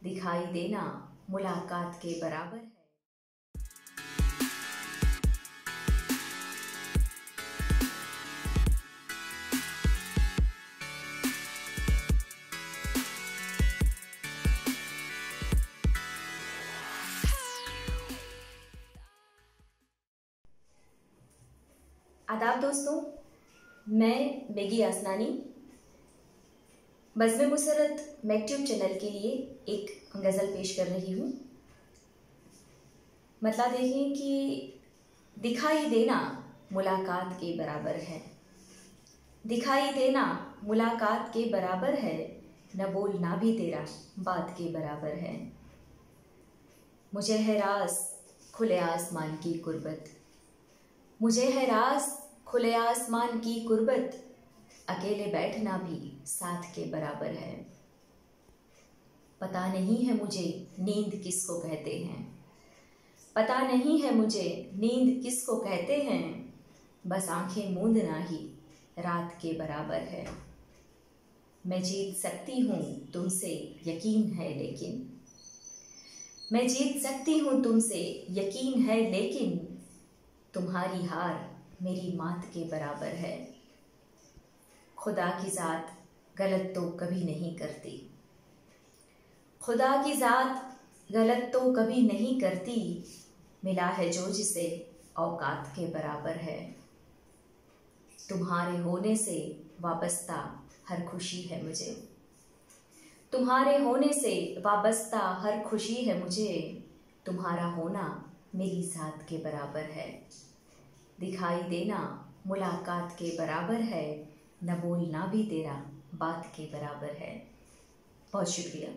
दिखाई देना मुलाकात के बराबर है। आदाब दोस्तों, मैं बेगी आसनानी बज़्म मुसरत मैक्ट्यूब चैनल के लिए एक गज़ल पेश कर रही हूँ। मतलब देखें कि दिखाई देना मुलाकात के बराबर है, दिखाई देना मुलाकात के बराबर है, न बोलना भी तेरा बात के बराबर है। मुझे है रास खुले आसमान की कुर्बत, मुझे है रास खुले आसमान की कुर्बत, अकेले बैठना भी साथ के बराबर है। पता नहीं है मुझे नींद किसको कहते हैं, पता नहीं है मुझे नींद किसको कहते हैं, बस आंखें मूंदना ही रात के बराबर है। मैं जीत सकती हूँ तुमसे यकीन है लेकिन, मैं जीत सकती हूँ तुमसे यकीन है लेकिन, तुम्हारी हार मेरी मात के बराबर है। खुदा की ज़ात गलत तो कभी नहीं करती, खुदा की ज़ात गलत तो कभी नहीं करती, मिला है जो जिसे औकात के बराबर है। तुम्हारे होने से वाबस्ता हर खुशी है मुझे, तुम्हारे होने से वाबस्ता हर खुशी है मुझे, तुम्हारा होना मेरी ज़ात के बराबर है। दिखाई देना मुलाकात के बराबर है, न बोलना भी तेरा बात के बराबर है। बहुत शुक्रिया।